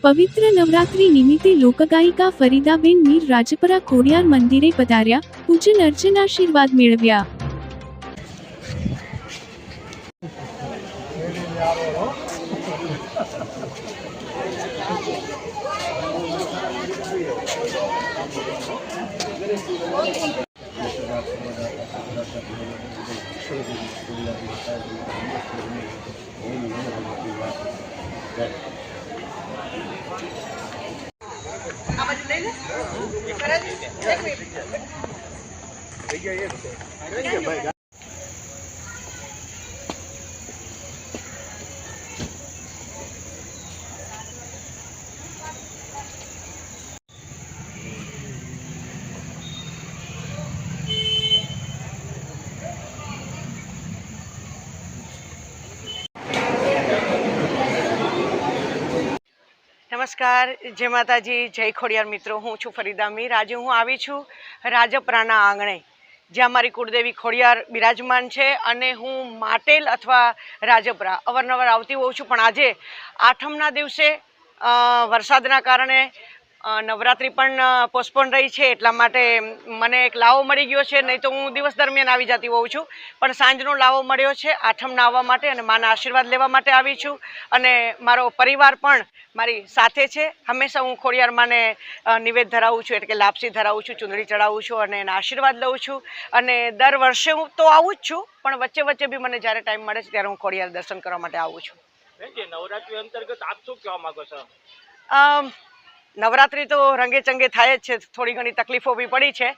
પવિત્ર નવરાત્રી નિમિત્તે લોકગાયિકા ફરીદાબેન મીર રાજપરા ખોડિયાર મંદિરે પધાર્યા, પૂજન અર્ચન આશીર્વાદ મેળવ્યા. નમસ્કાર, જય માતાજી, જય ખોડિયાર મિત્રો. હું છું ફરીદા મીર. આજે હું આવી છું રાજપરાના આંગણે, જ્યાં મારી કુળદેવી ખોડિયાર બિરાજમાન છે અને હું માટેલ અથવા રાજપરા અવારનવાર આવતી હોઉં છું. પણ આજે આઠમના દિવસે વરસાદના કારણે નવરાત્રિ પણ પોસ્ટપોન રહી છે, એટલા માટે મને એક લાવો મળી ગયો છે. નહીં તો હું દિવસ દરમિયાન આવી જતી હોઉં છું, પણ સાંજનો લાવો મળ્યો છે આઠમના આવવા માટે અને માના આશીર્વાદ લેવા માટે આવી છું. અને મારો પરિવાર પણ મારી સાથે છે. હંમેશા હું ખોડિયાર માને નિવેદ ધરાવું છું, એટલે કે લાપસી ધરાવું છું, ચૂંદડી ચડાવું છું અને એના આશીર્વાદ લઉં છું. અને દર વર્ષે હું તો આવું જ છું, પણ વચ્ચે વચ્ચે બી મને જ્યારે ટાઈમ મળે છે ત્યારે હું ખોડિયાર દર્શન કરવા માટે આવું છું. નવરાત્રી અંતર્ગત આપ શું કહેવા માંગો છો? નવરાત્રિ તો રંગે ચંગે થાય જ છે. થોડી ઘણી તકલીફો બી પડી છે,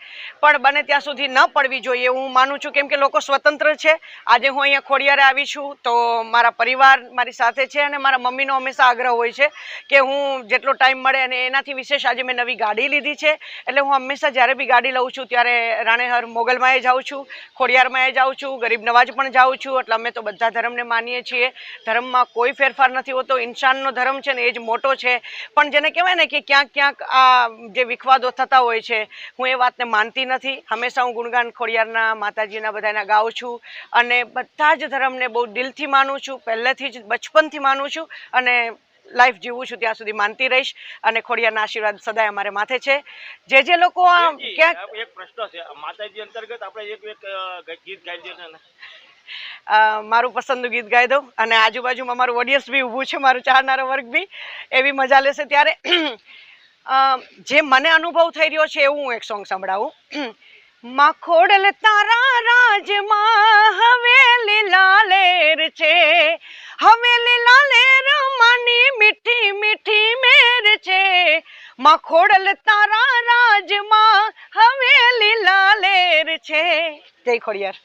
પણ બને ત્યાં સુધી ન પડવી જોઈએ હું માનું છું, કેમ કે લોકો સ્વતંત્ર છે. આજે હું અહીંયા ખોડિયારે આવી છું તો મારા પરિવાર મારી સાથે છે અને મારા મમ્મીનો હંમેશા આગ્રહ હોય છે કે હું જેટલો ટાઈમ મળે, અને એનાથી વિશેષ આજે મેં નવી ગાડી લીધી છે. એટલે હું હંમેશા જ્યારે બી ગાડી લઉં છું ત્યારે રાણેહર મોગલમાં જાઉં છું, ખોડિયારમાં જાઉં છું, ગરીબ નવાજ પણ જાઉં છું. એટલે અમે તો બધા ધર્મને માનીએ છીએ. ધર્મમાં કોઈ ફેરફાર નથી હોતો. ઇન્સાનનો ધર્મ છે ને એ જ મોટો છે. પણ જેને કહેવાય ને કે ક્યાંક ક્યાંક આ જે વિખવાદો થતા હોય છે, હું એ વાતને માનતી નથી. હંમેશા હું ગુણગાન ખોડિયારના માતાજીના બધાના ગાઉં છું અને બધા જ ધર્મને બહુ દિલથી માનું છું. પહેલેથી જ બચપનથી માનું છું અને લાઈફ જીવું છું ત્યાં સુધી માનતી રહીશ. અને ખોડિયારના આશીર્વાદ સદાય અમારે માથે છે. જે લોકો ક્યાંક એક પ્રશ્ન છે, માતાજી અંતર્ગત આપણે એક ગીત ગાઈ દે છે ને, મારું પસંદનું ગીત ગાઈ દઉં અને આજુબાજુમાં મારું ઓડિયન્સ બી ઊભું છે, મારું ચાહનારો વર્ગ બી એવી મજા લેશે. ત્યારે જે મને અનુભવ થઈ રહ્યો છે એવું હું એક સોંગ સંભળાવું. માં ખોડલ તારા રાજમાં હવેલી લાલેર છે, હવેલી લાલેર માની મીઠી મીઠી મેર છે. માં ખોડલ તારા રાજમાં હવેલી લાલેર છે. જય ખોડિયાર.